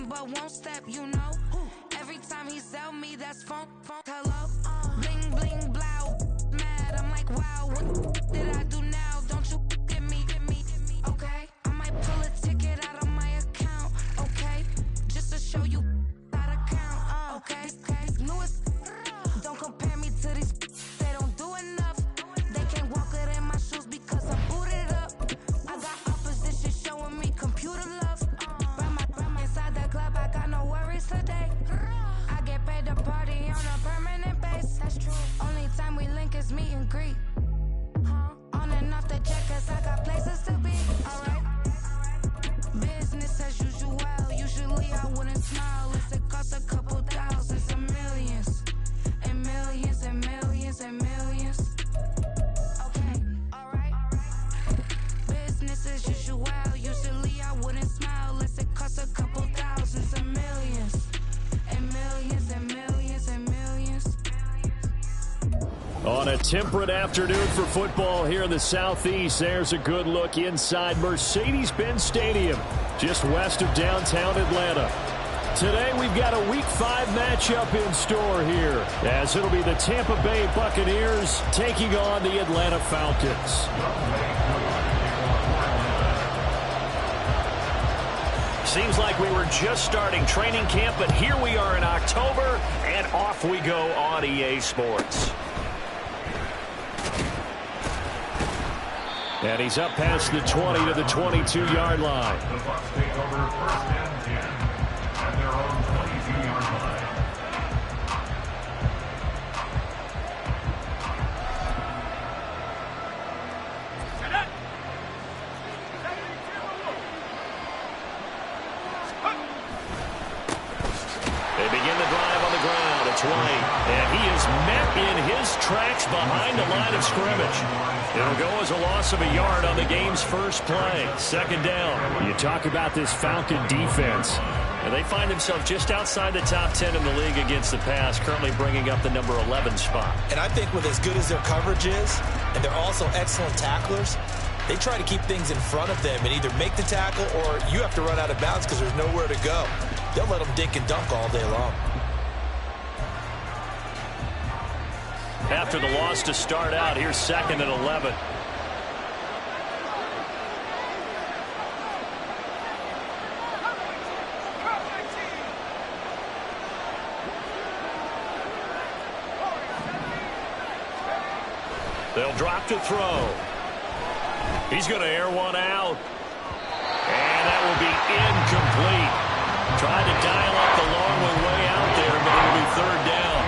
moving but won't step, you know. Every time he sell me, that's funk, hello. Bling, bling, blow, mad, I'm like, wow, what did I do now? Don't you get me, okay? I might pull a ticket out of my account, okay? Just to show you how to count, okay? Newest, don't compare me to these, they don't do enough. They can't walk it in my shoes because I'm booted up. I got opposition showing me computer love. Run my inside the club, I got no worries today. I get paid to party on a permanent base. That's true. Only time we link is meet and greet. On and off the jet, cause I got places to be. Alright. Business as usual. Usually I wouldn't smile if it cost a couple thousands and millions. And millions and millions and millions. Okay, alright. Business as usual. Usually I wouldn't smile unless it cost a couple thousands and millions. And millions and millions and millions. On a temperate afternoon for football here in the Southeast, there's a good look inside Mercedes-Benz Stadium, just west of downtown Atlanta. Today we've got a Week 5 matchup in store here, as it'll be the Tampa Bay Buccaneers taking on the Atlanta Falcons. Seems like we were just starting training camp, but here we are in October, and off we go on EA Sports. And he's up past the 20 to the 22-yard line. The Bucs take over first and 10 at their own 22-yard line. They begin the drive on the ground. It's White, and he is met in his tracks behind the line of scrimmage. It'll go as a loss of a yard on the game's first play. Second down. You talk about this Falcon defense. And they find themselves just outside the top 10 in the league against the pass, currently bringing up the number 11 spot. And I think with as good as their coverage is, and they're also excellent tacklers, they try to keep things in front of them and either make the tackle or you have to run out of bounds because there's nowhere to go. They'll let them dink and dunk all day long. After the loss to start out, here's second and 11. They'll drop to throw. He's going to air one out. And that will be incomplete. Tried to dial up the long one way out there, but it'll be third down.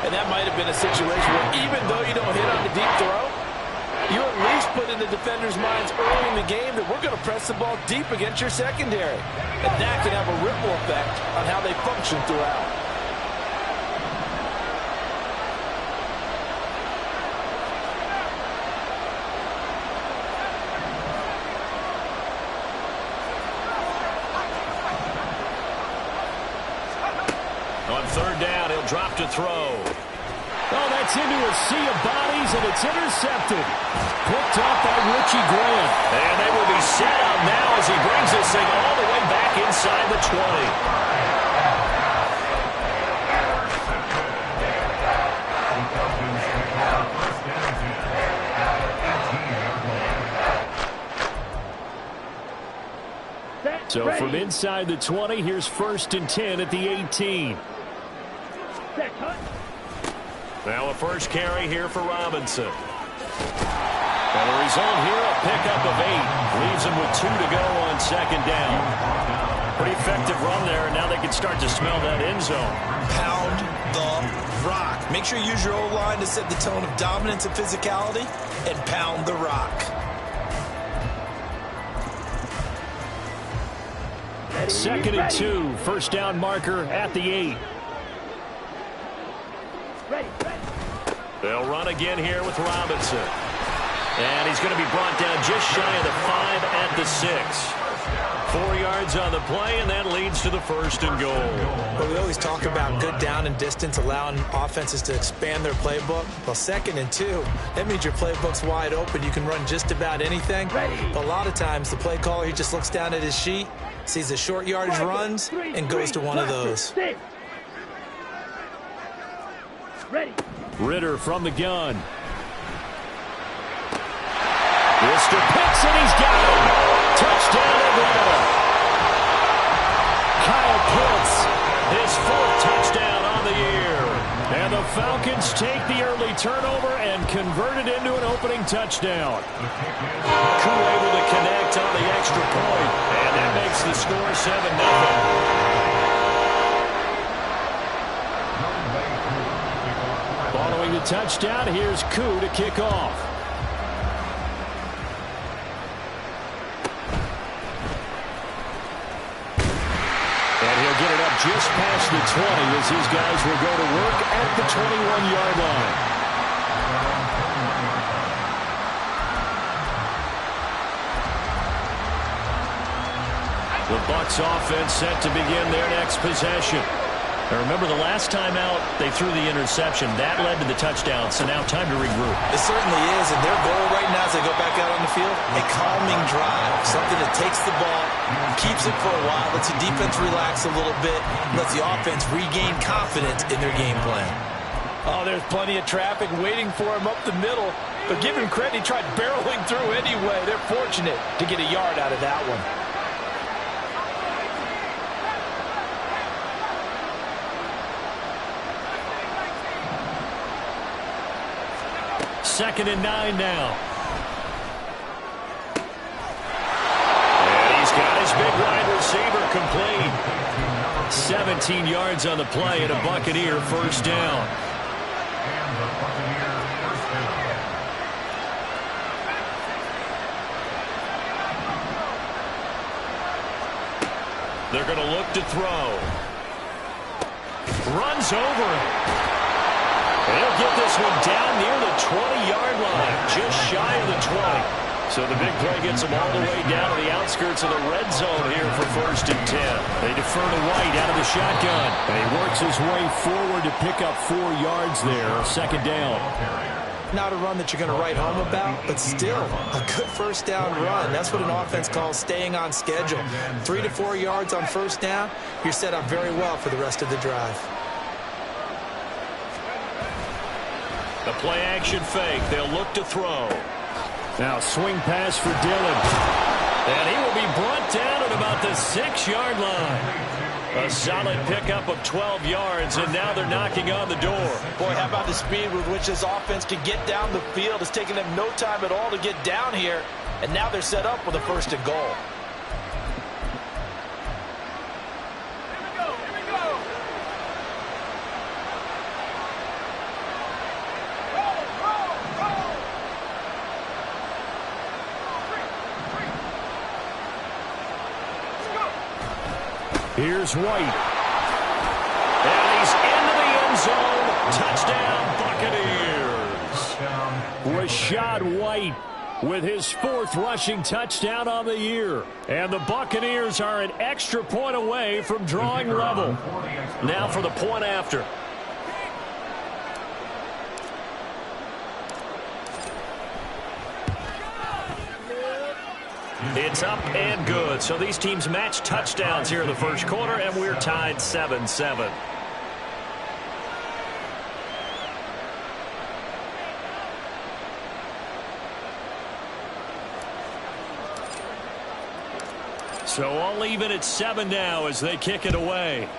And that might have been a situation where even though you don't hit on the deep throw, you at least put in the defender's minds early in the game that we're going to press the ball deep against your secondary. And that can have a ripple effect on how they function throughout. On third down, he'll drop to throw. Oh, that's into a sea of bodies, and it's intercepted. Picked off by Richie Grant. And they will be set up now as he brings this thing all the way back inside the 20. So from inside the 20, here's first and 10 at the 18. Now a first carry here for Robinson. And the result here, a pickup of 8. Leaves him with 2 to go on second down. Pretty effective run there, and now they can start to smell that end zone. Pound the rock. Make sure you use your O-line to set the tone of dominance and physicality, and pound the rock. Second and 2, first down marker at the 8. They'll run again here with Robinson. And he's going to be brought down just shy of the 5 at the 6. 4 yards on the play, and that leads to the first and goal. Well, we always talk about good down and distance, allowing offenses to expand their playbook. Well, second and 2, that means your playbook's wide open. You can run just about anything. But a lot of times, the play caller, he just looks down at his sheet, sees the short yardage runs, and goes to one of those. Ritter from the gun. Mr. Pitts, and he's got him. Touchdown, Atlanta. Kyle Pitts, his 4th touchdown on the year. And the Falcons take the early turnover and convert it into an opening touchdown. Koo able to connect on the extra point, and that makes the score 7-0. Following the touchdown, here's Koo to kick off. And he'll get it up just past the 20 as his guys will go to work at the 21-yard line. The Bucs offense set to begin their next possession. Now remember, the last time out, they threw the interception. That led to the touchdown, so now time to regroup. It certainly is, and their goal right now as they go back out on the field, a calming drive, something that takes the ball, keeps it for a while, lets the defense relax a little bit, lets the offense regain confidence in their game plan. Oh, there's plenty of traffic waiting for him up the middle, but give him credit, he tried barreling through anyway. They're fortunate to get a yard out of that one. 2nd and 9 now. And he's got his big wide receiver complete. 17 yards on the play and a Buccaneer first down. They're going to look to throw. Runs over him. They'll get this one down near the 20-yard line, just shy of the 20. So the big play gets them all the way down to the outskirts of the red zone here for 1st and 10. They defer to White out of the shotgun. And he works his way forward to pick up 4 yards there, 2nd down. Not a run that you're going to write home about, but still a good first down run. That's what an offense calls staying on schedule. 3 to 4 yards on first down, you're set up very well for the rest of the drive. The play-action fake. They'll look to throw. Now swing pass for Dillon. And he will be brought down at about the 6-yard line. A solid pickup of 12 yards, and now they're knocking on the door. Boy, how about the speed with which this offense can get down the field? It's taken them no time at all to get down here, and now they're set up with a 1st and goal. Here's White. And he's into the end zone. Touchdown, Buccaneers. Rashad White with his 4th rushing touchdown on the year. And the Buccaneers are an extra point away from drawing level. Now for the point after. It's up and good. So these teams match touchdowns here in the 1st quarter, and we're tied 7-7. So all even at 7 now as they kick it away.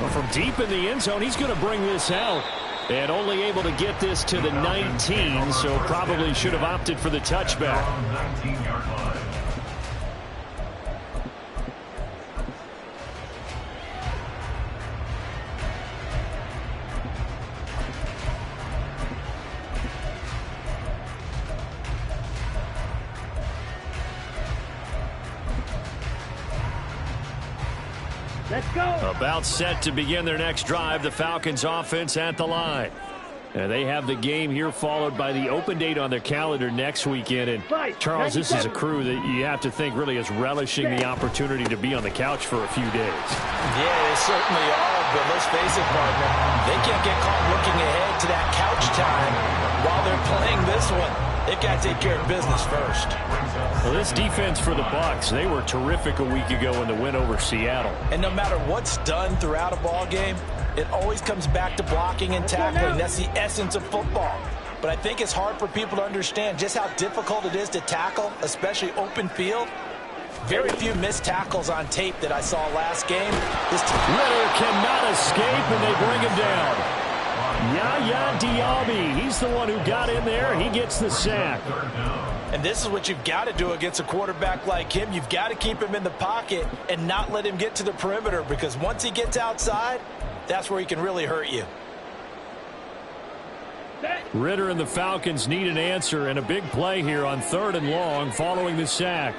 Well, from deep in the end zone, he's going to bring this out. And only able to get this to the 19, so probably should have opted for the touchback. Let's go. About set to begin their next drive, the Falcons offense at the line. And they have the game here followed by the open date on their calendar next weekend. And Charles, this is a crew that you have to think really is relishing the opportunity to be on the couch for a few days. Yeah, they certainly are, but let's face it, partner. They can't get caught looking ahead to that couch time while they're playing this one. They've got to take care of business first. Well, this defense for the Bucs, they were terrific a week ago in the win over Seattle. And no matter what's done throughout a ball game, it always comes back to blocking and tackling. That's the essence of football. But I think it's hard for people to understand just how difficult it is to tackle, especially open field. Very few missed tackles on tape that I saw last game. Ritter cannot escape, and they bring him down. Yaya Diaby, he's the one who got in there. He gets the sack. And this is what you've got to do against a quarterback like him. You've got to keep him in the pocket and not let him get to the perimeter, because once he gets outside, that's where he can really hurt you. Ritter and the Falcons need an answer, and a big play here on 3rd and long following the sack.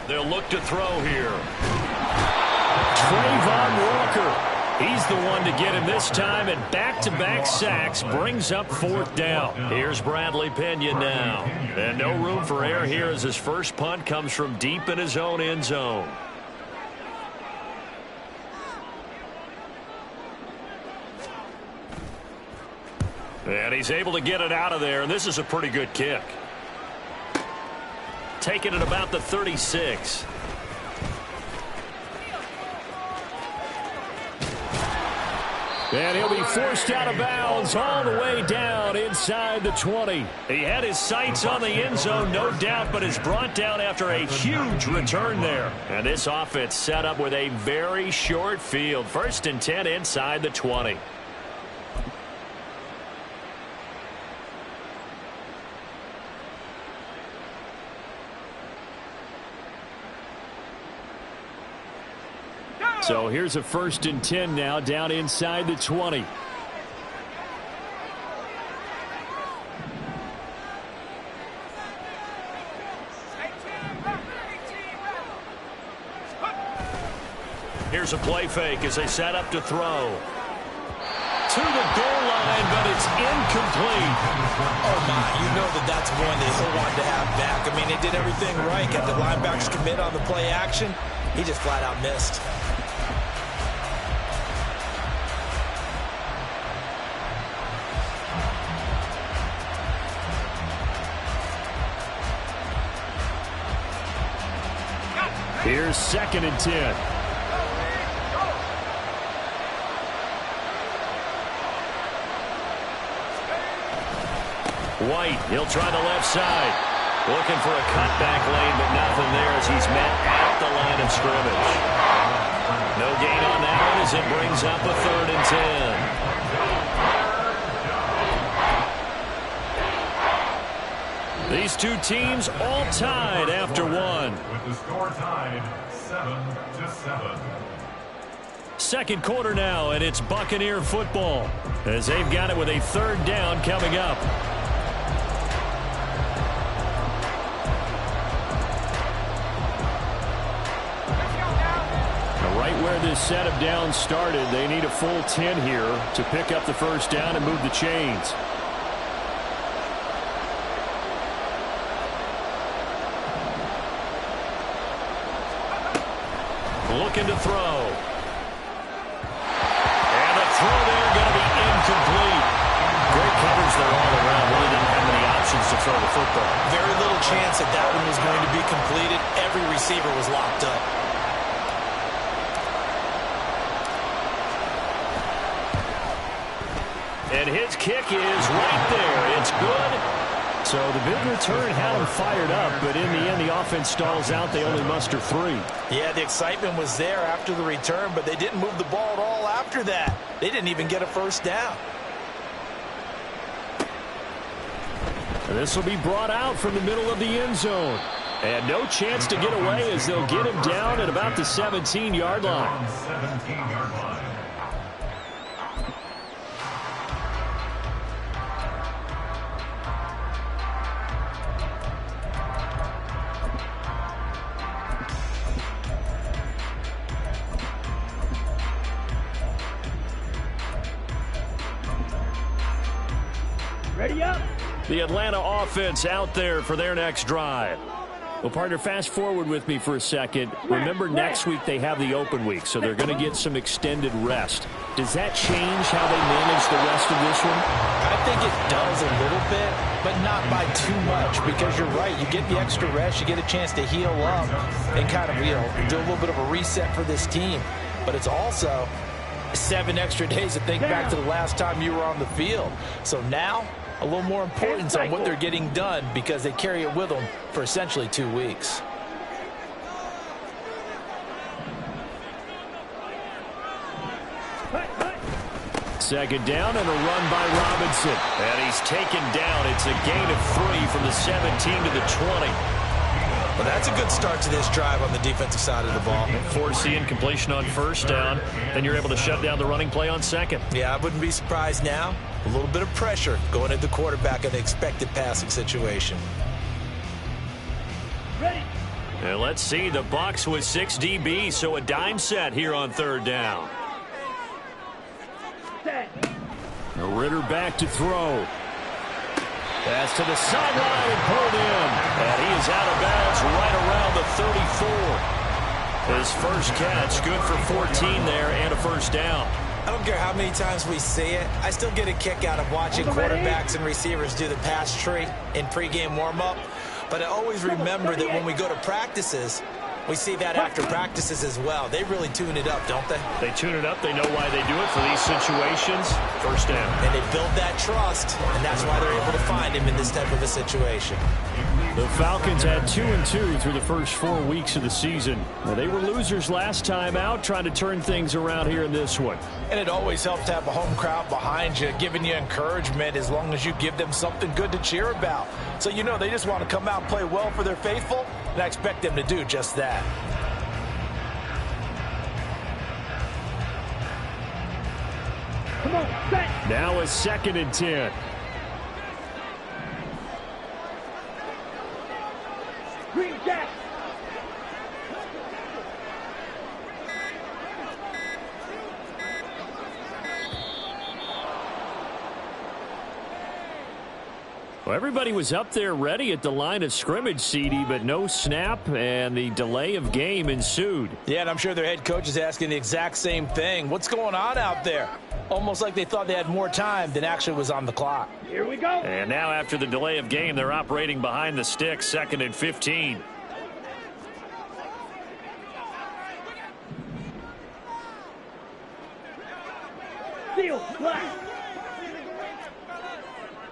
They'll look to throw here. Trayvon Walker. He's the one to get him this time, and back-to-back sacks brings up 4th down. Here's Bradley Pena now. And no room for error here as his first punt comes from deep in his own end zone. And he's able to get it out of there, and this is a pretty good kick. Taking it about the 36. And he'll be forced out of bounds all the way down inside the 20. He had his sights on the end zone, no doubt, but is brought down after a huge return there. And this offense set up with a very short field. 1st and 10 inside the 20. So here's a 1st and 10 now down inside the 20. Here's a play fake as they set up to throw. To the goal line, but it's incomplete. Oh, my. You know that's one they still wanted to have back. I mean, they did everything right. Got the linebackers commit on the play action. He just flat out missed. Here's 2nd and 10. White, he'll try the left side. Looking for a cutback lane, but nothing there as he's met at the line of scrimmage. No gain on that one as it brings up a 3rd and 10. These two teams all tied after one. With the score tied 7-7. 2nd quarter now, and it's Buccaneer football as they've got it with a 3rd down coming up. Right where this set of downs started, they need a full 10 here to pick up the 1st down and move the chains. Looking to throw. And the throw there going to be incomplete. Great coverage there all around. Really didn't have many options to throw the football. Very little chance that that one was going to be completed. Every receiver was locked up. And his kick is right there. It's good. So the big return had them fired up, but in the end, the offense stalls out. They only muster 3. Yeah, the excitement was there after the return, but they didn't move the ball at all after that. They didn't even get a 1st down. And this will be brought out from the middle of the end zone. And no chance to get away as they'll get him down at about the 17-yard line. 17-yard line. Ready up. The Atlanta offense out there for their next drive. Well, partner, fast forward with me for a second. Remember, next week they have the open week, so they're going to get some extended rest. Does that change how they manage the rest of this one? I think it does a little bit, but not by too much, because you're right. You get the extra rest, you get a chance to heal up and kind of, do a little bit of a reset for this team. But it's also 7 extra days to think back to the last time you were on the field. So now, a little more importance on what they're getting done, because they carry it with them for essentially 2 weeks. Second down and a run by Robinson. And he's taken down. It's a gain of 3 from the 17 to the 20. Well, that's a good start to this drive on the defensive side of the ball. Forcing completion on first down, and you're able to shut down the running play on second. Yeah, I wouldn't be surprised now. A little bit of pressure going at the quarterback in the expected passing situation. Ready. And let's see, the Bucs with 6 DBs, so a dime set here on third down. Ritter back to throw. Pass to the sideline and pulled in. And he is out of bounds right around the 34. His first catch, good for 14 there and a first down. I don't care how many times we see it. I still get a kick out of watching quarterbacks and receivers do the pass tree in pregame warm-up. But I always remember that when we go to practices, we see that after practices as well. They really tune it up, don't they? They tune it up. They know why they do it for these situations. First down. And they build that trust, and that's why they're able to find him in this type of a situation. The Falcons had 2-2 through the first 4 weeks of the season. Now, they were losers last time out, trying to turn things around here in this one. And it always helps to have a home crowd behind you, giving you encouragement as long as you give them something good to cheer about. So you know they just want to come out and play well for their faithful, and I expect them to do just that. Come on, set. Now a 2nd and 10. Green Jack. Well, everybody was up there ready at the line of scrimmage, CD, but no snap, and the delay of game ensued. Yeah, and I'm sure their head coach is asking the exact same thing. What's going on out there? Almost like they thought they had more time than actually was on the clock. Here we go. And now after the delay of game, they're operating behind the sticks, 2nd and 15. Field, black.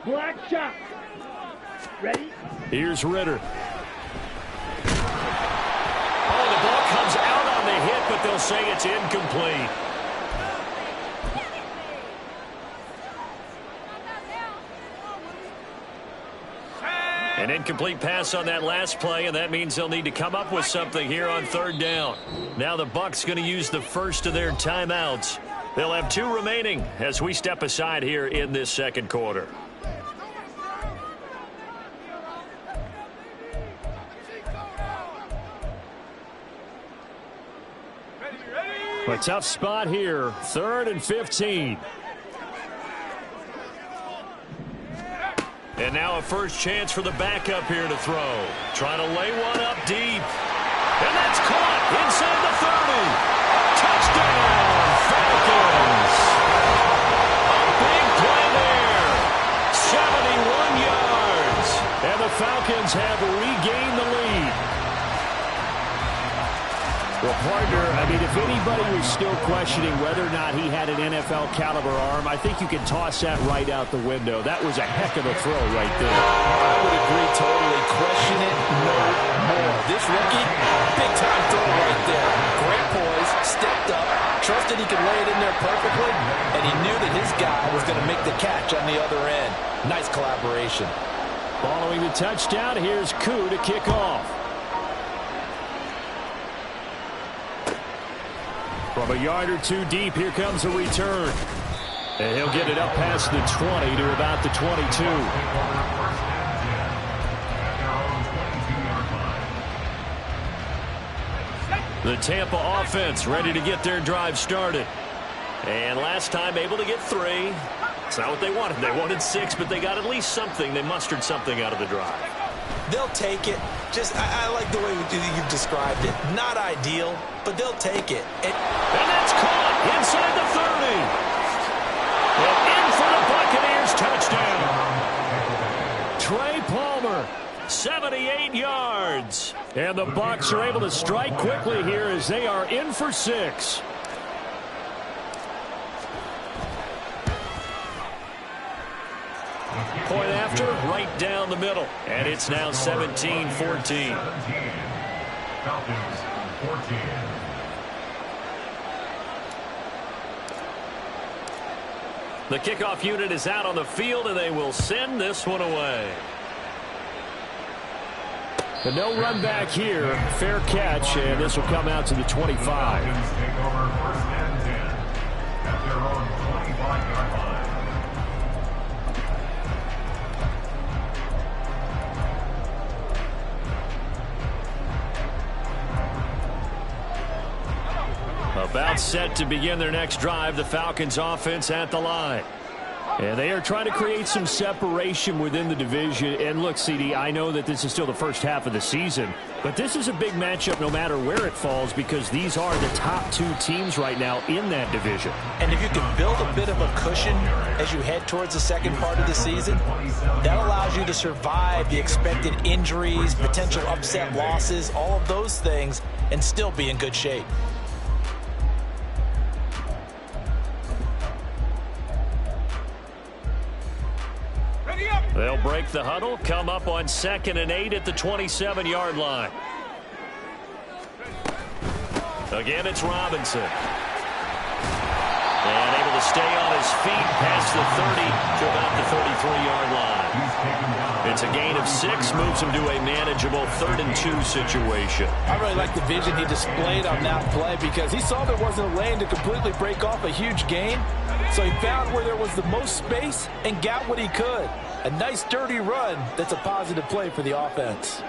Black shot. Ready? Here's Ritter. Oh, the ball comes out on the hit, but they'll say it's incomplete. An incomplete pass on that last play, and that means they'll need to come up with something here on third down. Now the Bucs going to use the first of their timeouts. They'll have 2 remaining as we step aside here in this second quarter. A tough spot here, 3rd and 15. And now a first chance for the backup here to throw. Trying to lay one up deep. And that's caught inside the 30. Touchdown, Falcons. A big play there. 71 yards. And the Falcons have regained the lead. Well, partner, I mean, if anybody was still questioning whether or not he had an NFL caliber arm, I think you can toss that right out the window. That was a heck of a throw right there. I would agree totally. Question it no more. This rookie, big-time throw right there. Great poise, stepped up, trusted he could lay it in there perfectly, and he knew that his guy was going to make the catch on the other end. Nice collaboration. Following the touchdown, here's Koo to kick off. From a yard or 2 deep, here comes a return. And he'll get it up past the 20 to about the 22. The Tampa offense ready to get their drive started. And last time able to get 3. It's not what they wanted. They wanted 6, but they got at least something. They mustered something out of the drive. They'll take it. I like the way you've described it. Not ideal, but they'll take it. And that's caught inside the 30. And in for the Buccaneers touchdown. 78 yards. And the Bucs are able to strike quickly here as they are in for 6. Point after, right down the middle. And it's now 17-14. Falcons 14. The kickoff unit is out on the field, and they will send this one away. But no run back here. Fair catch, and this will come out to the 25. Falcons take over first and 10 at their own 25-yard line. About set to begin their next drive, the Falcons offense at the line. And they are trying to create some separation within the division. And look, CD, I know that this is still the first half of the season, but this is a big matchup no matter where it falls because these are the top 2 teams right now in that division. And if you can build a bit of a cushion as you head towards the second part of the season, that allows you to survive the expected injuries, potential upset losses, all of those things, and still be in good shape. They'll break the huddle, come up on 2nd and 8 at the 27-yard line. Again, it's Robinson. And able to stay on his feet past the 30 to about the 33-yard line. It's a gain of 6, moves him to a manageable 3rd and 2 situation. I really like the vision he displayed on that play because he saw there wasn't a lane to completely break off a huge gain. So he found where there was the most space and got what he could. A nice, dirty run that's a positive play for the offense.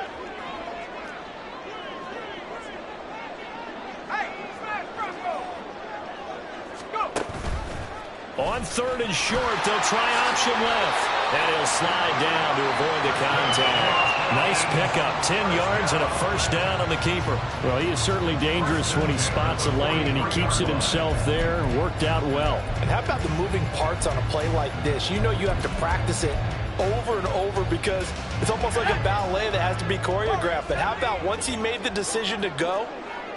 On 3rd and short, they'll try option left. And he'll slide down to avoid the contact. Nice pickup, 10 yards and a first down on the keeper. Well, he is certainly dangerous when he spots a lane, and he keeps it himself there. Worked out well. And how about the moving parts on a play like this? You know you have to practice it over and over because it's almost like a ballet that has to be choreographed. But how about once he made the decision to go,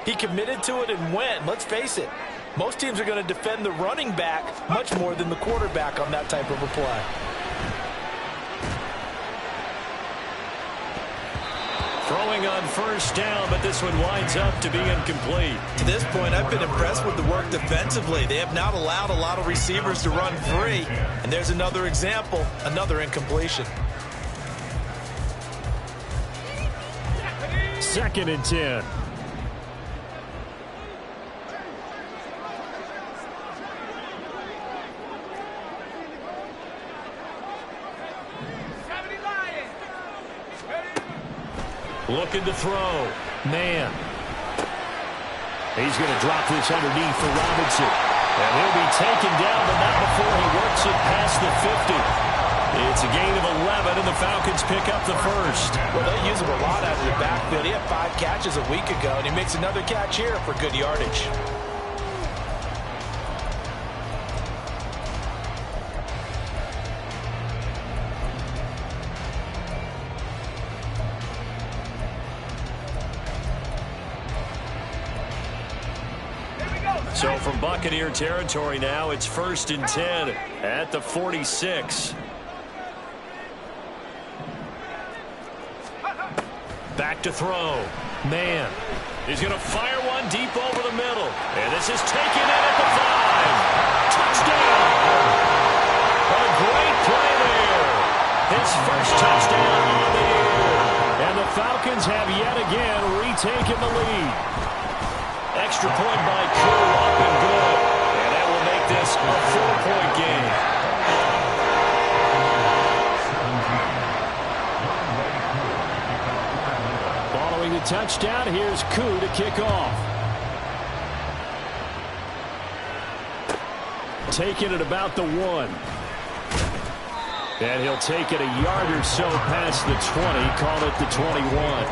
he committed to it and went. Let's face it, most teams are going to defend the running back much more than the quarterback on that type of a play. Throwing on first down, but this one winds up to be incomplete. To this point, I've been impressed with the work defensively. They have not allowed a lot of receivers to run free. And there's another example, another incompletion. 2nd and 10. Looking to throw. Man. He's going to drop this underneath for Robinson. And he'll be taken down, but not before he works it past the 50. It's a gain of 11, and the Falcons pick up the first. Well, they use him a lot out of the backfield. He had 5 catches a week ago, and he makes another catch here for good yardage. So from Buccaneer territory now, it's 1st and 10 at the 46. Back to throw. Man. He's going to fire one deep over the middle. And this is taken in at the 5. Touchdown! A great play there. His first touchdown on the year. And the Falcons have yet again retaken the lead. Extra point by Crew, up and good. And that will make this a 4-point game. Following the touchdown, here's Crew to kick off. Taking it about the 1. And he'll take it a yard or so past the 20, call it the 21.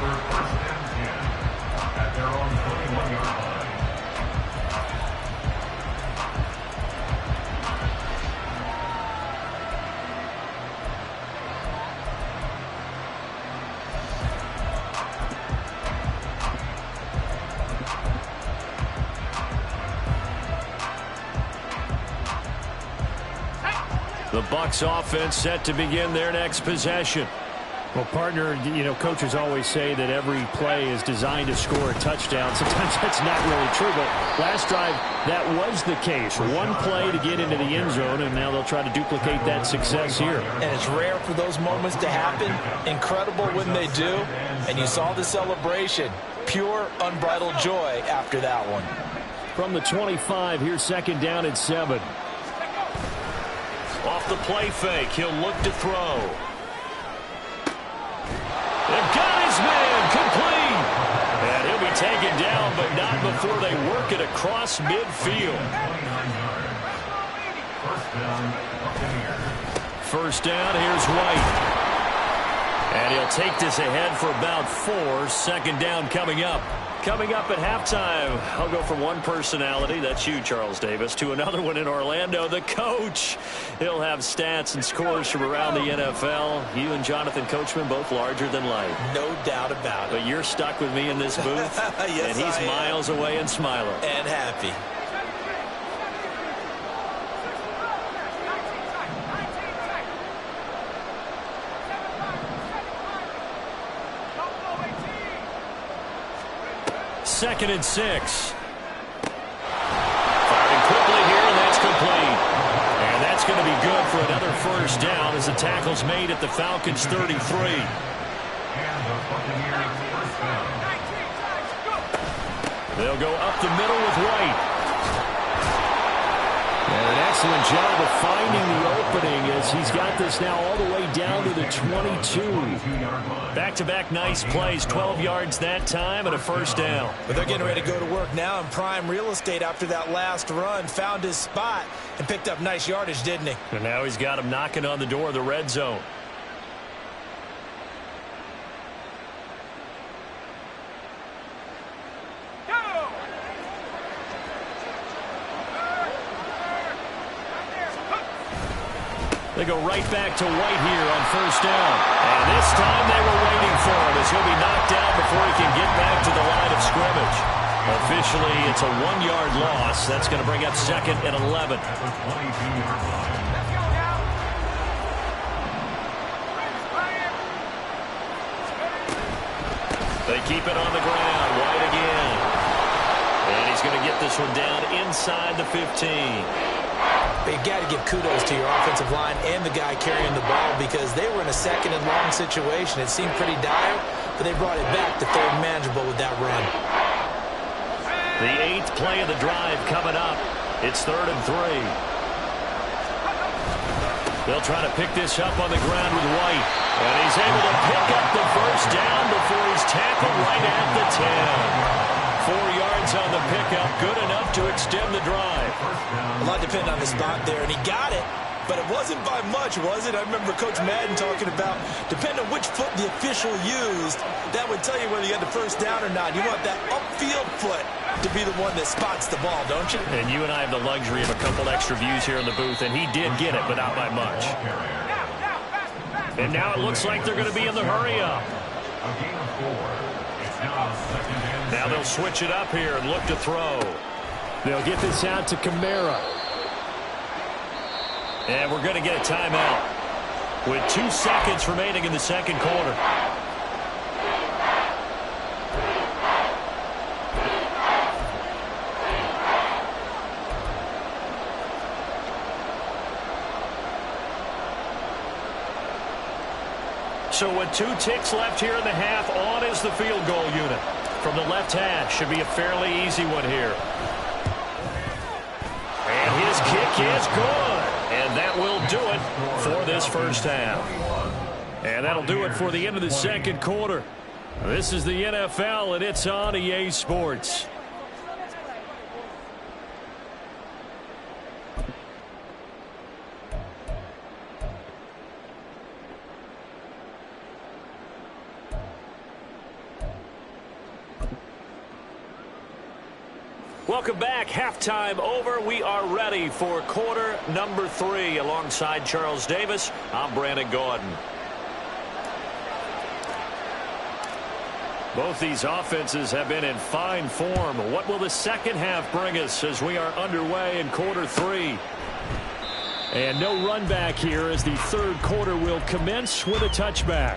The Bucs offense set to begin their next possession. Well, partner, coaches always say that every play is designed to score a touchdown. Sometimes that's not really true, but last drive, that was the case. One play to get into the end zone, and now they'll try to duplicate that success here. And it's rare for those moments to happen. Incredible when they do. And you saw the celebration. Pure, unbridled joy after that one. From the 25, here's second down at 7. Off the play fake, he'll look to throw. They've got his man complete. And he'll be taken down, but not before they work it across midfield. First down, here's White. And he'll take this ahead for about 4. Second down coming up. Coming up at halftime, I'll go from one personality, that's you, Charles Davis, to another one in Orlando, the coach. He'll have stats and scores from around the NFL. You and Jonathan Coachman, both larger than life. No doubt about it. But you're stuck with me in this booth, yes, and he's miles away and smiling. And happy. Second and 6. Firing quickly here, and that's complete. And that's going to be good for another first down as the tackle's made at the Falcons' 33. They'll go up the middle with White. And an excellent job of finding the opening as he's got this now all the way down to the 22. Back-to-back nice plays, 12 yards that time and a first down. But they're getting ready to go to work now in prime real estate after that last run. Found his spot and picked up nice yardage, didn't he? And now he's got him knocking on the door of the red zone. They go right back to White here on first down. And this time they were waiting for him as he'll be knocked down before he can get back to the line of scrimmage. Officially, it's a 1-yard loss. That's going to bring up second and 11. They keep it on the ground. White again. And he's going to get this one down inside the 15. But you got to give kudos to your offensive line and the guy carrying the ball because they were in a second and long situation. It seemed pretty dire, but they brought it back to third and manageable with that run. The 8th play of the drive coming up. It's 3rd and 3. They'll try to pick this up on the ground with White. And he's able to pick up the first down before he's tackled right at the 10. 4 yards on the pickup, good enough to extend the drive. A lot depended on the spot there, and he got it, but it wasn't by much, was it? I remember Coach Madden talking about, depending on which foot the official used, that would tell you whether you had the first down or not. You want that upfield foot to be the one that spots the ball, don't you? And you and I have the luxury of a couple extra views here in the booth, and he did get it, but not by much. And now it looks like they're going to be in the hurry-up. Now they'll switch it up here and look to throw. They'll get this out to Kamara. And we're going to get a timeout with 2 seconds remaining in the second quarter. So with 2 ticks left here in the half, on is the field goal unit. From the left hash, should be a fairly easy one here. And his kick is good. And that will do it for this first half. And that'll do it for the end of the second quarter. This is the NFL, and it's on EA Sports. Welcome back. Halftime over. We are ready for quarter number 3. Alongside Charles Davis, I'm Brandon Gordon. Both these offenses have been in fine form. What will the second half bring us as we are underway in quarter 3? And no run back here as the third quarter will commence with a touchback.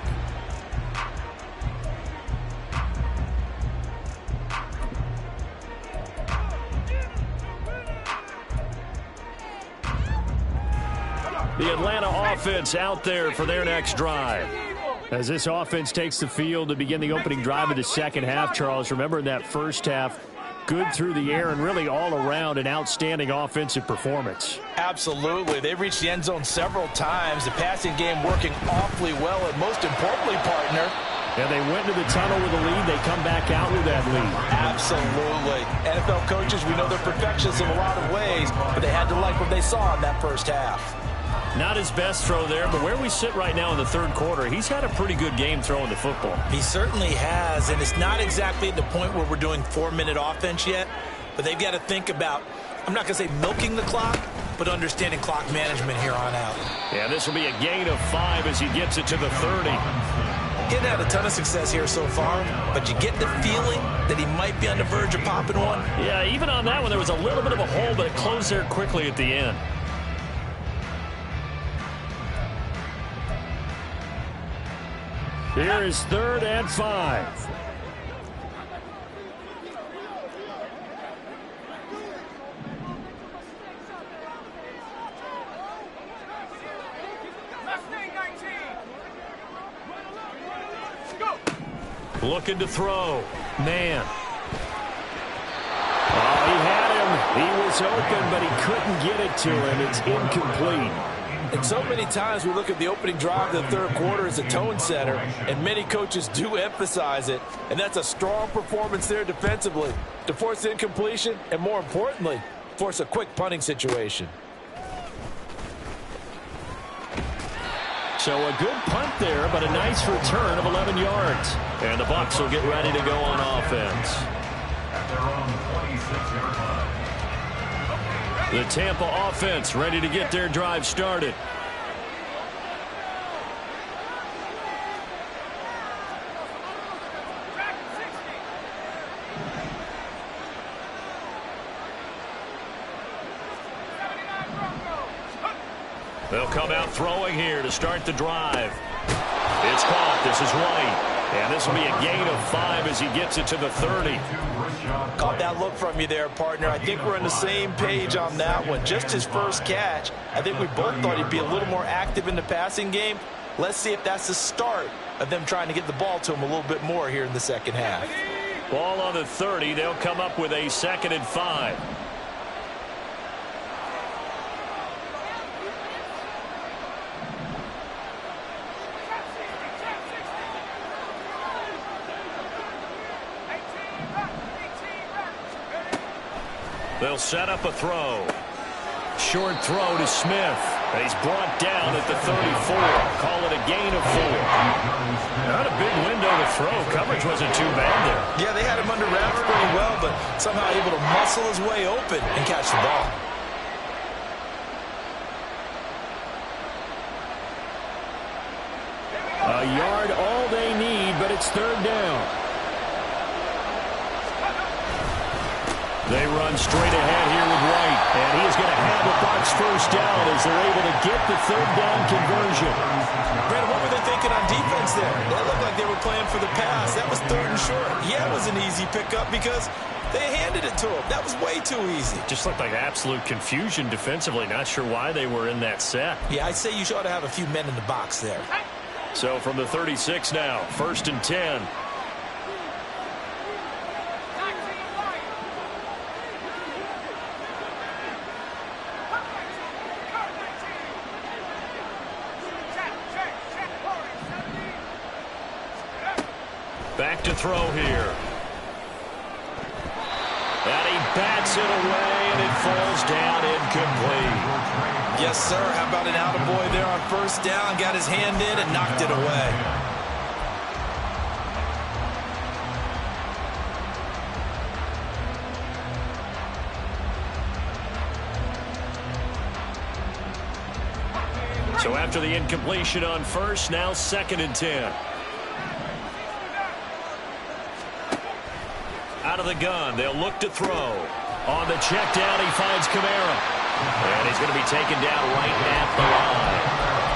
The Atlanta offense out there for their next drive. As this offense takes the field to begin the opening drive of the second half, Charles, remember in that first half, good through the air and really all around an outstanding offensive performance. Absolutely. They've reached the end zone several times. The passing game working awfully well, and most importantly, partner, and they went to the tunnel with a lead. They come back out with that lead. Absolutely. NFL coaches, we know they're perfectionists in a lot of ways, but they had to like what they saw in that first half. Not his best throw there, but where we sit right now in the third quarter, he's had a pretty good game throwing the football. He certainly has, and it's not exactly at the point where we're doing 4-minute offense yet, but they've got to think about, I'm not going to say milking the clock, but understanding clock management here on out. Yeah, this will be a gain of 5 as he gets it to the 30. He's had a ton of success here so far, but you get the feeling that he might be on the verge of popping one. Yeah, even on that one, there was a little bit of a hole, but it closed there quickly at the end. Here is 3rd and 5. Looking to throw. Man. Oh, he had him. He was open, but he couldn't get it to him. It's incomplete. And so many times we look at the opening drive of the third quarter as a tone setter, and many coaches do emphasize it, and that's a strong performance there defensively to force incompletion and, more importantly, force a quick punting situation. So a good punt there, but a nice return of 11 yards. And the Bucs will get ready to go on offense. At their own 26-yard line. The Tampa offense ready to get their drive started. They'll come out throwing here to start the drive. It's caught. This is White. And this will be a gain of 5 as he gets it to the 30. Caught that look from you there, partner. I think we're on the same page on that one. Just his first catch. I think we both thought he'd be a little more active in the passing game. Let's see if that's the start of them trying to get the ball to him a little bit more here in the second half. Ball on the 30. They'll come up with a 2nd and 5. They'll set up a throw. Short throw to Smith. And he's brought down at the 34. Call it a gain of 4. Not a big window to throw. Coverage wasn't too bad there. Yeah, they had him under wraps pretty well, but somehow able to muscle his way open and catch the ball. A yard all they need, but it's 3rd down. They run straight ahead here with White, and he is going to have the Bucs first down as they're able to get the 3rd down conversion. Brandon, what were they thinking on defense there? That looked like they were playing for the pass. That was 3rd and short. Yeah, it was an easy pickup because they handed it to him. That was way too easy. Just looked like absolute confusion defensively. Not sure why they were in that set. Yeah, I'd say you ought to have a few men in the box there. So from the 36 now, 1st and 10. Back to throw here. And he bats it away, and it falls down incomplete. Yes, sir. How about an attaboy there on 1st down? Got his hand in and knocked it away. So after the incompletion on 1st, now 2nd and 10. Out of the gun, they'll look to throw. On the check down, he finds Kamara. And he's going to be taken down right at the line.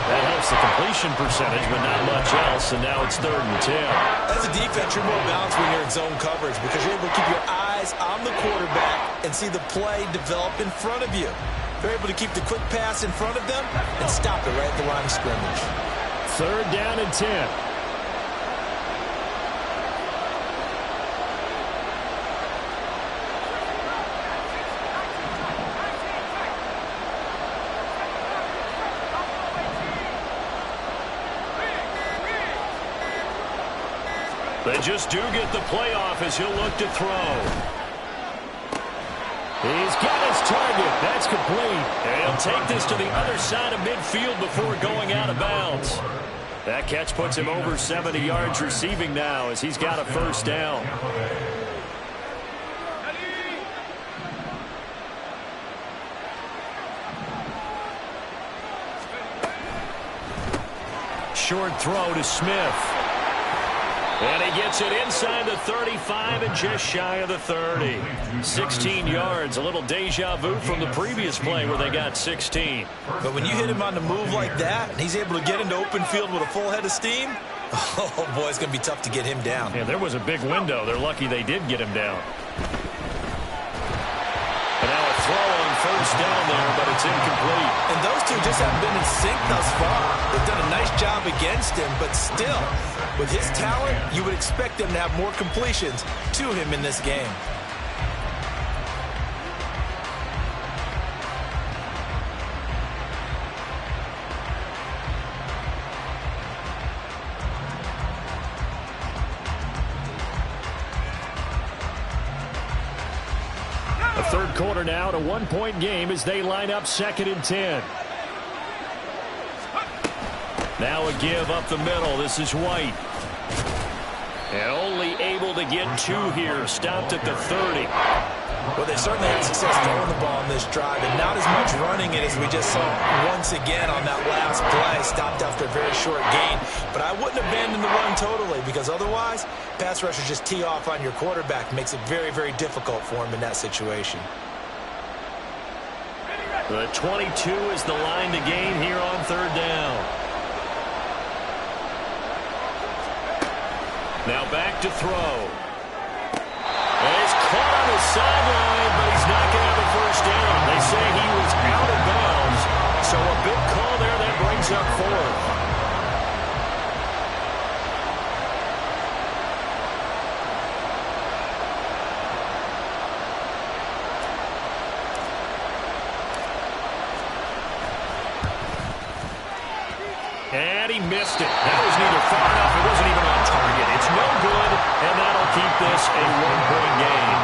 That helps the completion percentage, but not much else, and now it's 3rd and 10. As a defense, you're more balanced when you're in zone coverage because you're able to keep your eyes on the quarterback and see the play develop in front of you. They're able to keep the quick pass in front of them and stop it right at the line of scrimmage. 3rd down and 10. They just do get the playoff as he'll look to throw. He's got his target. That's complete. And he'll take this to the other side of midfield before going out of bounds. That catch puts him over 70 yards receiving now as he's got a 1st down. Short throw to Smith. And he gets it inside the 35 and just shy of the 30. 16 yards, a little deja vu from the previous play where they got 16. But when you hit him on the move like that, and he's able to get into open field with a full head of steam, oh, boy, it's going to be tough to get him down. Yeah, there was a big window. They're lucky they did get him down. And now a throw on 1st down there, but it's incomplete. And those two just haven't been in sync thus far. They've done a nice job against him, but still, with his talent, you would expect them to have more completions to him in this game. A 3rd quarter now, a 1-point game as they line up 2nd and 10. Now a give up the middle. This is White. And only able to get 2 here. Stopped at the 30. Well, they certainly had success throwing the ball in this drive, and not as much running it as we just saw once again on that last play. Stopped after a very short gain. But I wouldn't abandon the run totally, because otherwise, pass rushers just tee off on your quarterback. Makes it very, very difficult for him in that situation. The 22 is the line to gain here on 3rd down. Now back to throw. And he's caught on the sideline, but he's not going to have a 1st down. They say he was out of bounds. So a big call there that brings up 4th. And he missed it. That was neither far enough. It wasn't even on target. It's no good, and that'll keep this a 1-point game.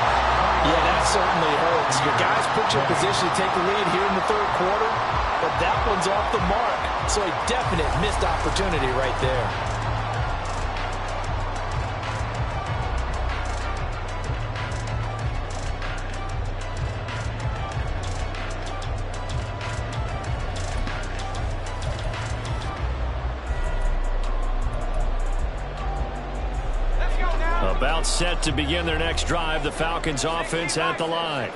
Yeah, that certainly hurts. Your guys put you in position to take the lead here in the 3rd quarter, but that one's off the mark. So a definite missed opportunity right there. About set to begin their next drive. The Falcons offense at the line.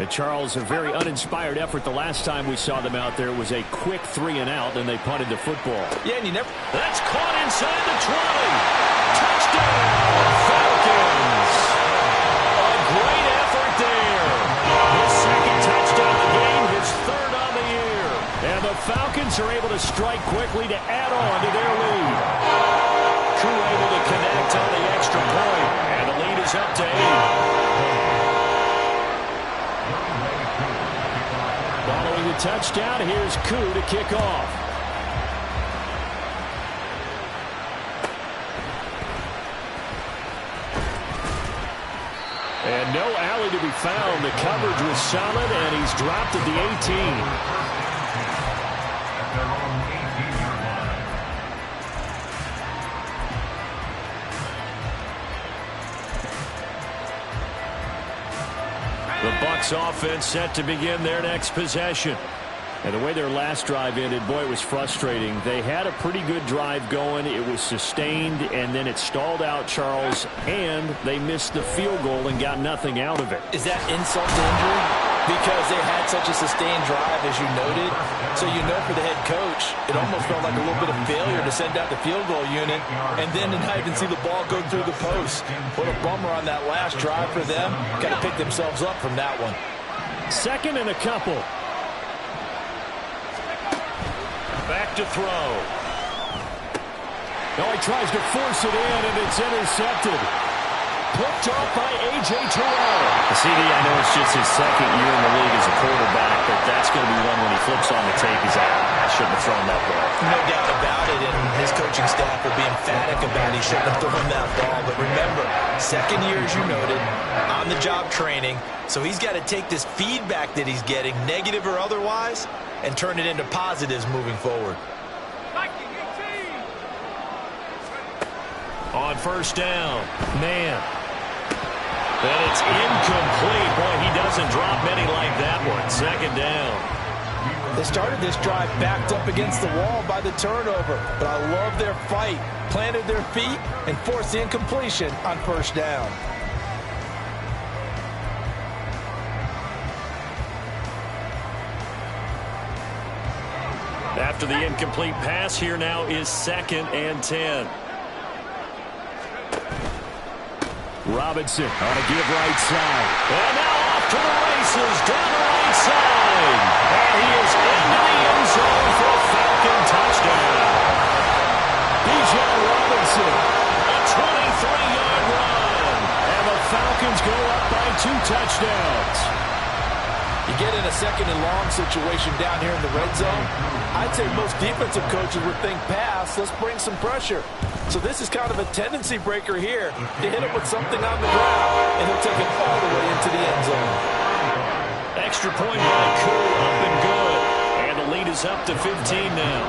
Charles, a very uninspired effort the last time we saw them out there. It was a quick 3-and-out, and they punted the football. Yeah, and you never... That's caught inside the 20. Touchdown, Falcons. A great effort there. His 2nd touchdown of the game, his 3rd on the year. And the Falcons are able to strike quickly to add on to their lead. Koo able to connect on the extra point, and the lead is up to 8. Following the touchdown, here's Koo to kick off. And no alley to be found. The coverage was solid, and he's dropped at the 18. The Bucs offense set to begin their next possession. And the way their last drive ended, boy, it was frustrating. They had a pretty good drive going. It was sustained, and then it stalled out, Charles, and they missed the field goal and got nothing out of it. Is that insult to injury? because they had such a sustained drive, as you noted. So you know for the head coach, it almost felt like a little bit of failure to send out the field goal unit and then to not even see the ball go through the post. What a bummer on that last drive for them. Got to pick themselves up from that one. Second and a couple. Back to throw. Oh, he tries to force it in, and it's intercepted. Picked off by A.J. Terrell. CD, I know it's just his second year in the league as a quarterback, but that's going to be one when he flips on the tape. He's like, I shouldn't have thrown that ball. No doubt about it, and his coaching staff will be emphatic about he shouldn't have thrown that ball. But remember, second year, as you noted, on-the-job training, so he's got to take this feedback that he's getting, negative or otherwise, and turn it into positives moving forward. On first down. Man. And it's incomplete. Boy, he doesn't drop many like that one. Second down. They started this drive backed up against the wall by the turnover, but I love their fight. Planted their feet and forced the incompletion on first down. After the incomplete pass, here now is 2nd and 10. Robinson on a give right side. And now off to the races down the right side. And he is into the end zone for a Falcon touchdown. Bijan Robinson. A 23-yard run. And the Falcons go up by 2 touchdowns. You get in a second and long situation down here in the red zone, I'd say most defensive coaches would think pass, let's bring some pressure. So this is kind of a tendency breaker here. You hit him with something on the ground, and he'll take it all the way into the end zone. Extra point by Koo, up and good. And the lead is up to 15 now.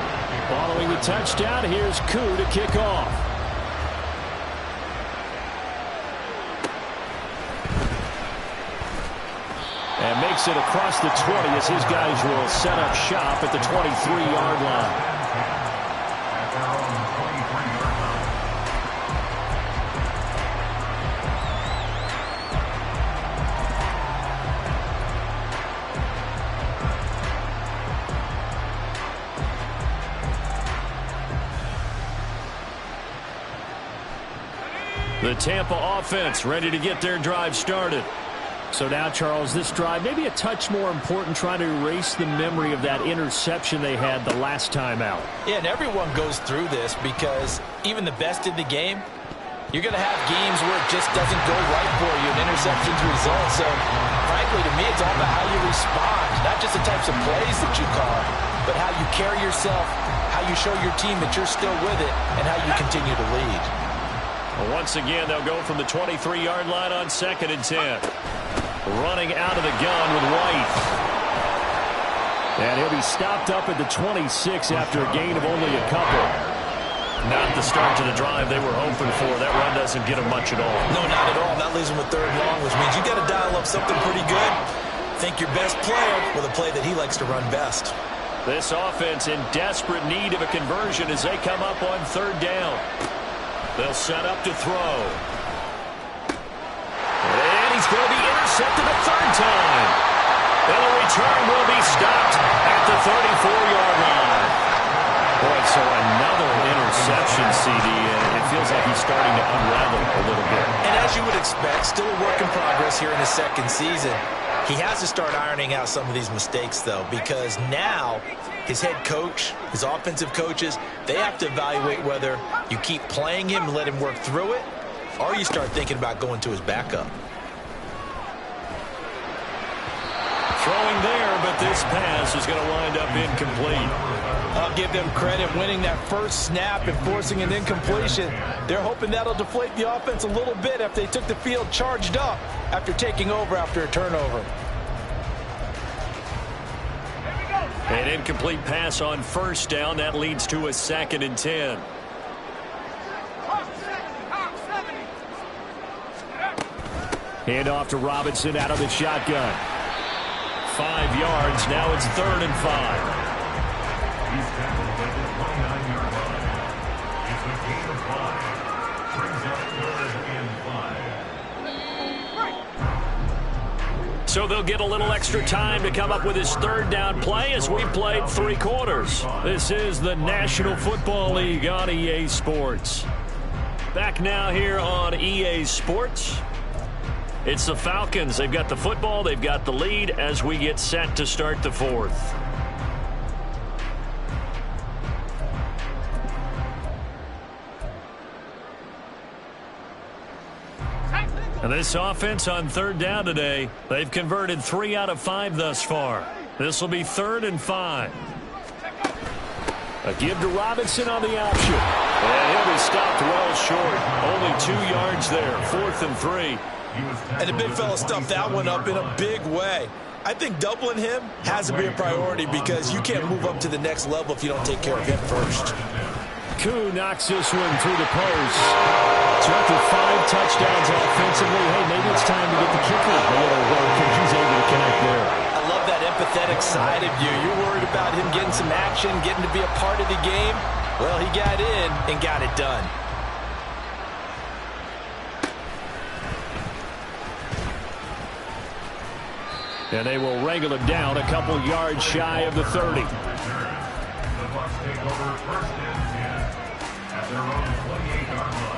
Following the touchdown, here's Koo to kick off. And makes it across the 20 as his guys will set up shop at the 23-yard line. The Tampa offense ready to get their drive started. So now, Charles, this drive maybe a touch more important, trying to erase the memory of that interception they had the last time out. Yeah, and everyone goes through this because even the best in the game, you're going to have games where it just doesn't go right for you, and interceptions result. So, frankly, to me, it's all about how you respond, not just the types of plays that you call, but how you carry yourself, how you show your team that you're still with it, and how you continue to lead. Well, once again, they'll go from the 23-yard line on 2nd and 10. Running out of the gun with White. And he'll be stopped up at the 26 after a gain of only a couple. Not the start to the drive they were hoping for. That run doesn't get them much at all. No, not at all. That leaves them with 3rd and long, which means you got to dial up something pretty good. Think your best player with a play that he likes to run best. This offense in desperate need of a conversion as they come up on 3rd down. They'll set up to throw. And he's going to be intercepted a 3rd time. And the return will be stopped at the 34-yard line. Boy, so another interception, CD, and it feels like he's starting to unravel a little bit. And as you would expect, still a work in progress here in his 2nd season. He has to start ironing out some of these mistakes, though, because now his head coach, his offensive coaches, they have to evaluate whether you keep playing him and let him work through it, or you start thinking about going to his backup. Throwing there, but this pass is going to wind up incomplete. I'll give them credit winning that first snap and forcing an incompletion. They're hoping that'll deflate the offense a little bit after they took the field charged up after taking over after a turnover. An incomplete pass on 1st down. That leads to a 2nd and 10. Hand off to Robinson out of the shotgun. 5 yards. Now it's 3rd and 5. He's tackled at the 29-yard line. It's a gain of 5. Brings up 3rd and 5. So they'll get a little extra time to come up with his third down play as we played 3 quarters. This is the National Football League on EA Sports. Back now here on EA Sports. It's the Falcons. They've got the football. They've got the lead as we get set to start the 4th. And this offense on 3rd down today, they've converted 3 out of 5 thus far. This will be 3rd and 5. A give to Robinson on the option. And he'll be stopped well short. Only 2 yards there. 4th and 3. And the big fella stuffed that one up in a big way. I think doubling him has to be a priority because you can't move up to the next level if you don't take care of him first. Koo knocks this one through the post. So after 5 touchdowns offensively, hey, maybe it's time to get the kicker a little work, and he's able to connect there. I love that empathetic side of you. You're worried about him getting some action, getting to be a part of the game. Well, he got in and got it done. And they will wrangle him down a couple yards shy of the 30. The Bucs take over 1st and 10 at their own 28-yard line.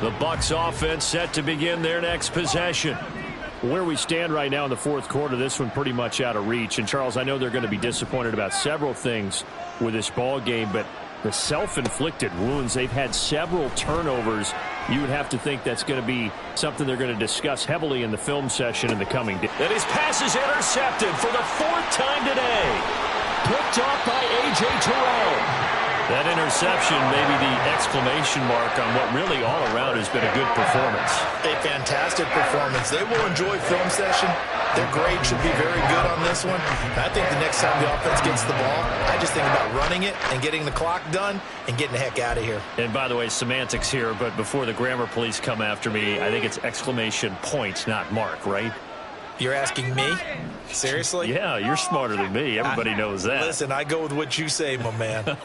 The Bucs offense set to begin their next possession. Where we stand right now in the 4th quarter, this one pretty much out of reach. And, Charles, I know they're going to be disappointed about several things with this ball game, but the self-inflicted wounds, they've had several turnovers. You would have to think that's going to be something they're going to discuss heavily in the film session in the coming days. And his pass is intercepted for the 4th time today. Picked off by A.J. Terrell. That interception may be the exclamation mark on what really all around has been a good performance. A fantastic performance. They will enjoy film session. Their grade should be very good on this one. And I think the next time the offense gets the ball, I just think about running it and getting the clock done and getting the heck out of here. And by the way, semantics here, but before the grammar police come after me, I think it's exclamation point, not mark, right? You're asking me? Seriously? Yeah, you're smarter than me. Everybody knows that. Listen, I go with what you say, my man.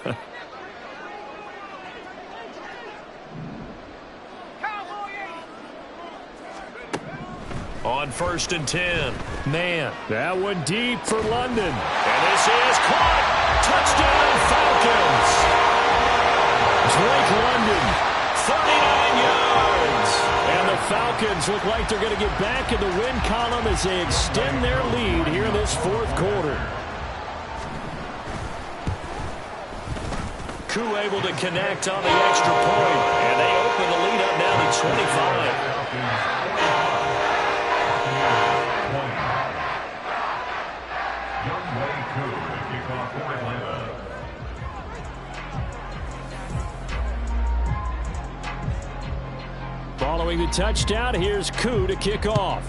On 1st and 10. Man, that one deep for London. And this is caught. Touchdown, Falcons. Drake London. 39 yards. And the Falcons look like they're going to get back in the win column as they extend their lead here in this 4th quarter. Koo able to connect on the extra point. And they open the lead up now to 25. Following the touchdown, here's Koo to kick off.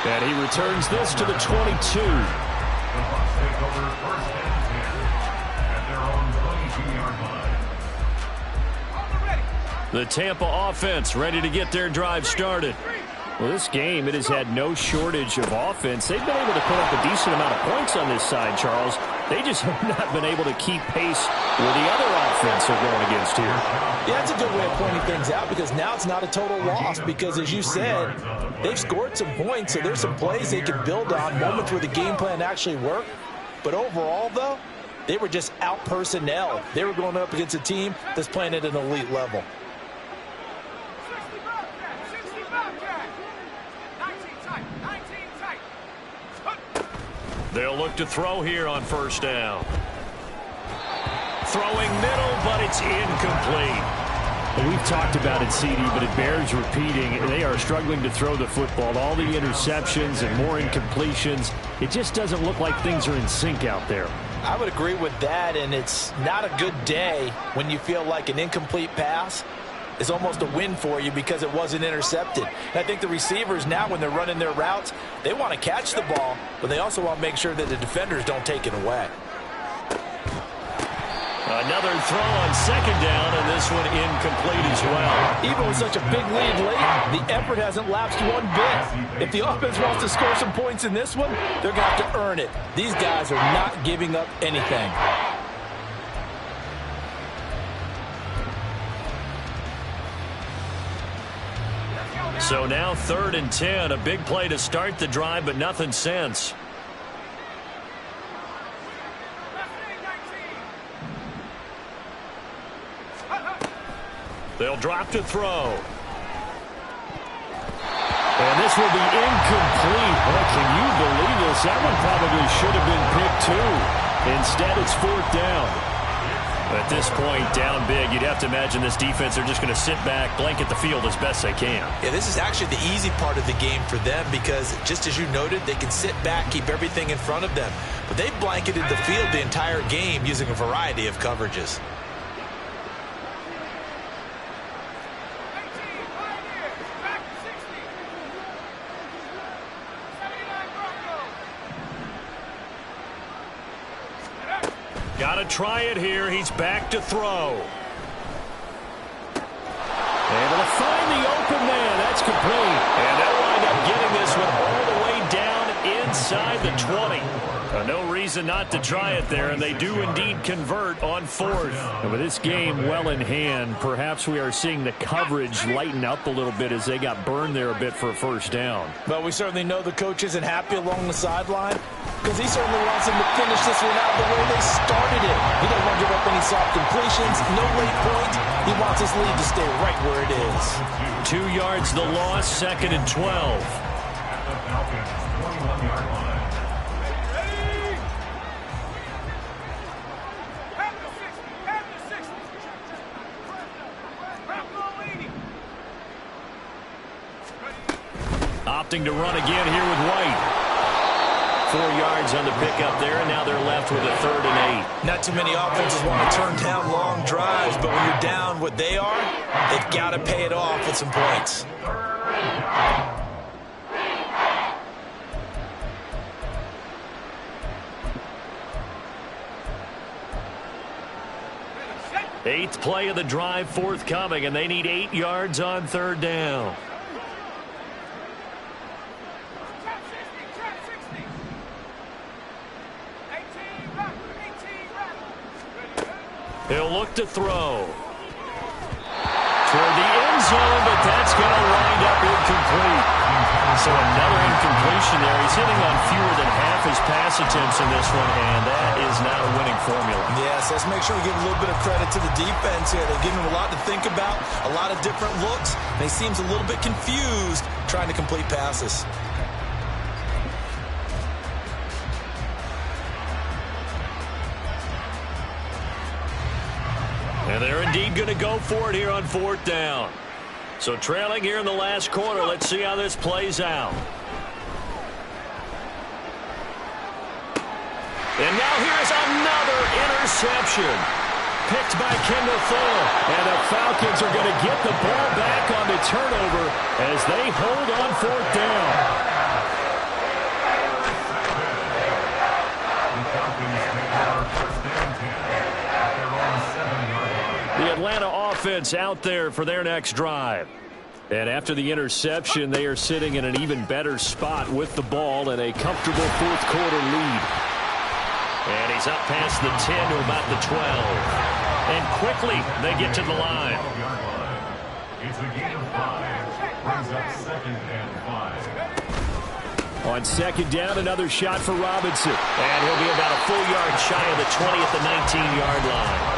And he returns this to the 22. The Bucs take over 1st and 10 at their own 22-yard line. The Tampa offense ready to get their drive started. Well, this game, it has had no shortage of offense. They've been able to put up a decent amount of points on this side, Charles. They just have not been able to keep pace with the other offense they're going against here. Yeah, that's a good way of pointing things out because now it's not a total loss because, as you said, they've scored some points, so there's some plays they can build on, moments where the game plan actually worked. But overall, though, they were just out-personnel. They were going up against a team that's playing at an elite level. They'll look to throw here on 1st down. Throwing middle, but it's incomplete. Well, we've talked about it, CD, but it bears repeating. They are struggling to throw the football. All the interceptions and more incompletions. It just doesn't look like things are in sync out there. I would agree with that, and it's not a good day when you feel like an incomplete pass is almost a win for you because it wasn't intercepted. And I think the receivers now, when they're running their routes, they want to catch the ball, but they also want to make sure that the defenders don't take it away. Another throw on second down, and this one incomplete as well. Even with such a big lead late, the effort hasn't lapsed one bit. If the offense wants to score some points in this one, they're going to have to earn it. These guys are not giving up anything. So now 3rd and 10, a big play to start the drive, but nothing since. They'll drop to throw. And this will be incomplete. Boy, can you believe this? That one probably should have been picked too. Instead, it's 4th down. At this point, down big, you'd have to imagine this defense are just going to sit back, blanket the field as best they can. Yeah, this is actually the easy part of the game for them because, just as you noted, they can sit back, keep everything in front of them. But they've blanketed the field the entire game using a variety of coverages. Got to try it here. He's back to throw. Able to find the open man. That's complete. And they'll wind up getting this one all the way down inside the 20. No reason not to try it there, and they do indeed convert on 4th. And with this game well in hand, perhaps we are seeing the coverage lighten up a little bit as they got burned there a bit for a 1st down. But we certainly know the coach isn't happy along the sideline because he certainly wants them to finish this one out the way they started it. He doesn't want to give up any soft completions, no late point. He wants his lead to stay right where it is. 2 yards the loss, 2nd and 12. At the Falcons' 21-yard line. Opting to run again here with White. 4 yards on the pickup there, and now they're left with a 3rd and 8. Not too many offenses want to turn down long drives, but when you're down what they are, they've got to pay it off with some points. Eighth play of the drive forthcoming, and they need 8 yards on 3rd down. He'll look to throw. Toward the end zone, but that's going to wind up incomplete. So another incompletion there. He's hitting on fewer than half his pass attempts in this one, and that is not a winning formula. Yes, let's make sure we give a little bit of credit to the defense here. They're giving him a lot to think about, a lot of different looks, and he seems a little bit confused trying to complete passes. And they're indeed going to go for it here on 4th down. So trailing here in the last quarter. Let's see how this plays out. And now here's another interception. Picked by Kendall Fuller. And the Falcons are going to get the ball back on the turnover as they hold on 4th down. The Atlanta offense out there for their next drive. And after the interception, they are sitting in an even better spot with the ball and a comfortable 4th quarter lead. And he's up past the 10 to about the 12. And quickly, they get to the line. It's a gain of 5. Brings up 2nd and 5. On 2nd down, another shot for Robinson. And he'll be about a full yard shy of the 20 at the 19-yard line.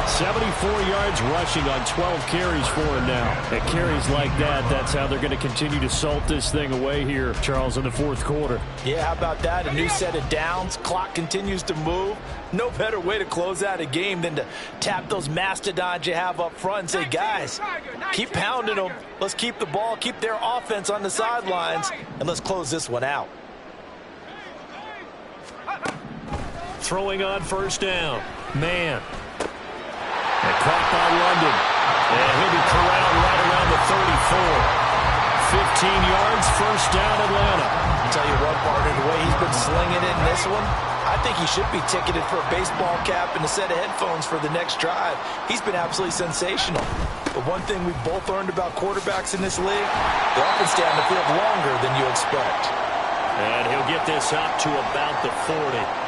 74 yards rushing on 12 carries for him now. At carries like that, that's how they're going to continue to salt this thing away here, Charles, in the 4th quarter. Yeah, how about that? A new set of downs. Clock continues to move. No better way to close out a game than to tap those mastodons you have up front and say, guys, keep pounding them. Let's keep the ball, keep their offense on the sidelines, and let's close this one out. Throwing on 1st down. Man. And caught by London. And he'll be corralled right around the 34. 15 yards, 1st down Atlanta. tell you what, partner, the way he's been slinging it in this one, I think he should be ticketed for a baseball cap and a set of headphones for the next drive. He's been absolutely sensational. But one thing we've both learned about quarterbacks in this league, they often stay on the field longer than you expect. And he'll get this up to about the 40.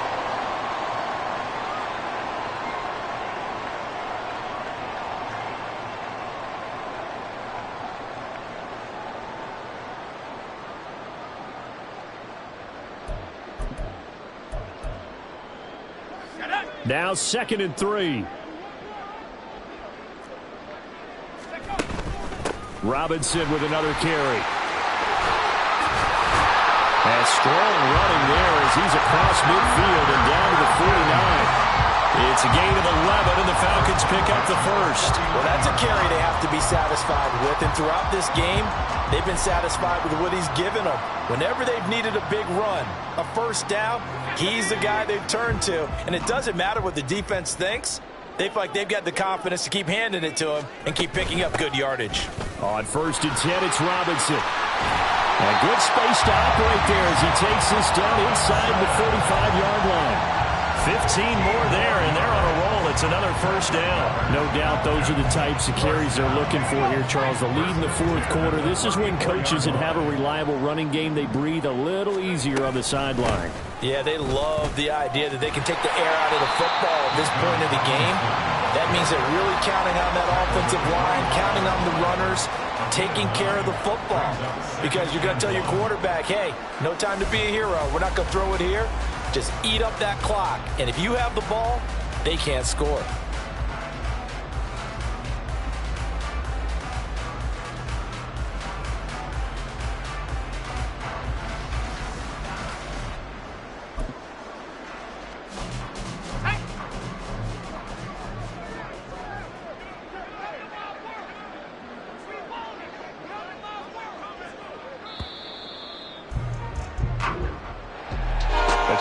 Now 2nd and 3. Robinson with another carry. And strong running there as he's across midfield and down to the 49. It's a gain of 11, and the Falcons pick up the first. Well, that's a carry they have to be satisfied with. And throughout this game, they've been satisfied with what he's given them. Whenever they've needed a big run, a first down, he's the guy they've turned to. And it doesn't matter what the defense thinks. They feel like they've got the confidence to keep handing it to him and keep picking up good yardage. On 1st and 10, it's Robinson. A good space to operate there as he takes this down inside the 45-yard line. 15 more there, and they're on a roll. It's another first down. No doubt those are the types of carries they're looking for here, Charles. The lead in the 4th quarter. This is when coaches that have a reliable running game, they breathe a little easier on the sideline. Yeah, they love the idea that they can take the air out of the football at this point of the game. That means they're really counting on that offensive line, counting on the runners, taking care of the football. Because you're going to tell your quarterback, hey, no time to be a hero. We're not going to throw it here. Just eat up that clock. And if you have the ball, they can't score.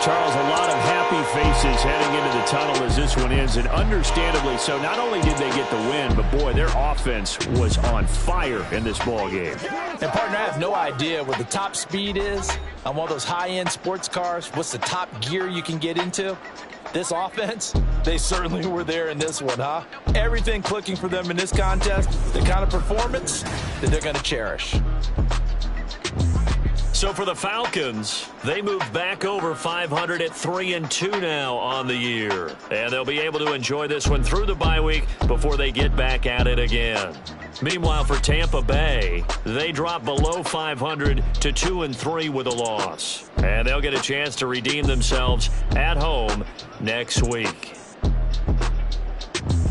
Charles, a lot of happy faces heading into the tunnel as this one ends, and understandably so. Not only did they get the win, but, boy, their offense was on fire in this ball game. And, partner, I have no idea what the top speed is on one of those high-end sports cars. What's the top gear you can get into? This offense, they certainly were there in this one, huh? Everything clicking for them in this contest, the kind of performance that they're going to cherish. So for the Falcons, they moved back over 500 at 3-2 now on the year. And they'll be able to enjoy this one through the bye week before they get back at it again. Meanwhile, for Tampa Bay, they drop below 500 to 2-3 with a loss. And they'll get a chance to redeem themselves at home next week.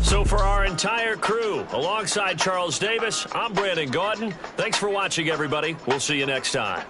So for our entire crew, alongside Charles Davis, I'm Brandon Gaudin. Thanks for watching, everybody. We'll see you next time.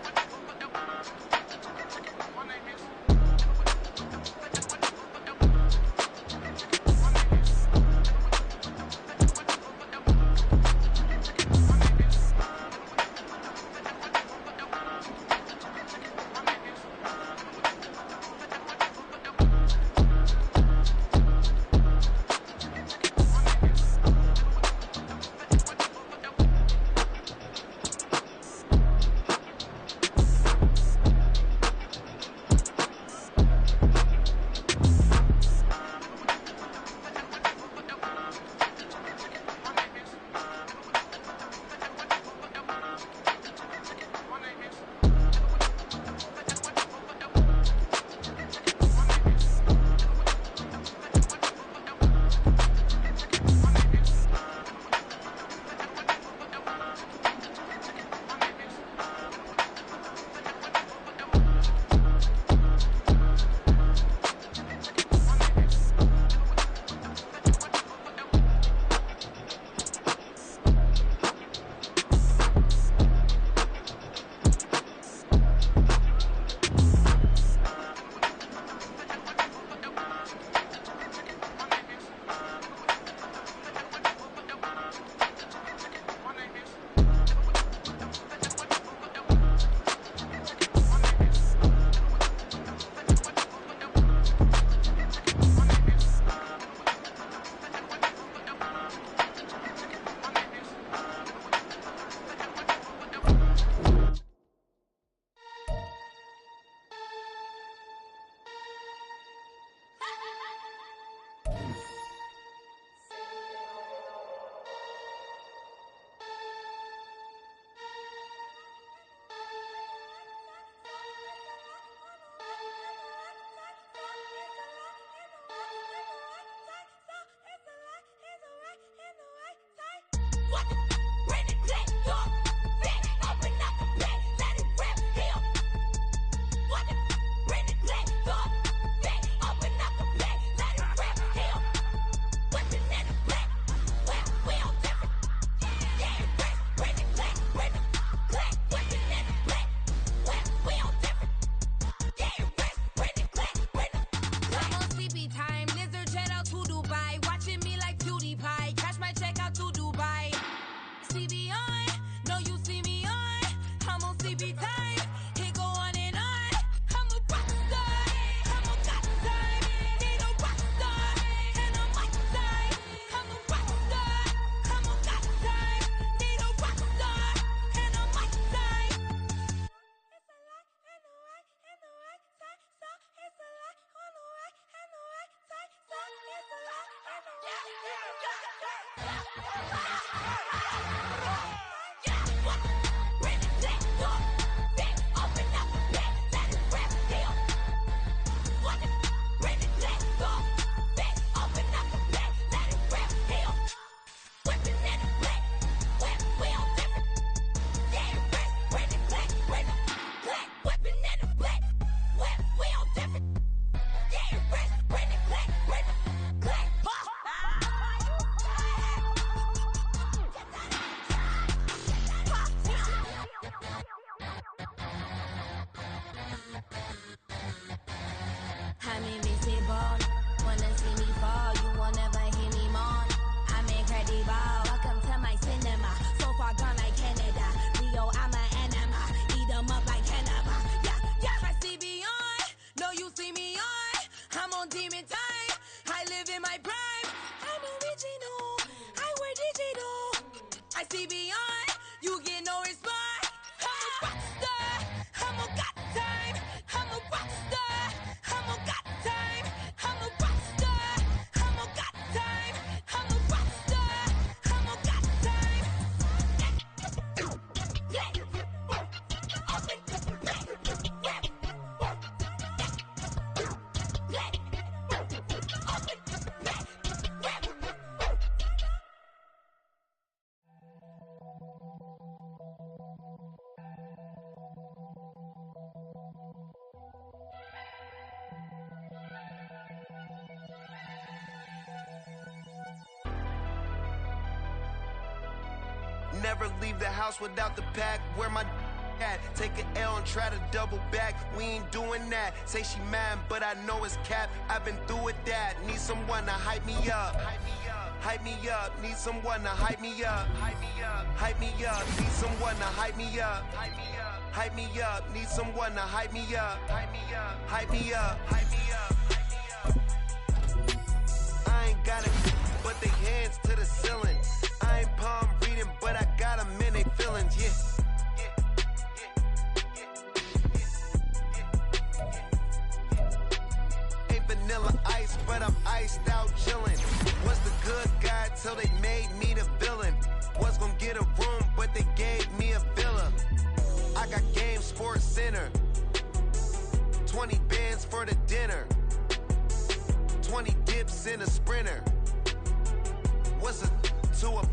Never leave the house without the pack. Where my at? Take an L and try to double back. We ain't doing that. Say she mad, but I know it's cap. I've been through with that. Need someone to hype me up. Hype me up. Need someone to hype me up. Hype me up. Need someone to hype me up. Hype me up. Need someone to hype me up. Hype me up. I ain't got it, but they hands to the ceiling. I ain't palm reading, but I got them in they feelings, yeah. Ain't vanilla ice, but I'm iced out chillin'. Was the good guy till they made me the villain. Was gonna get a room, but they gave me a villa. I got game, Sports Center. 20 bands for the dinner. 20 dips in a Sprinter.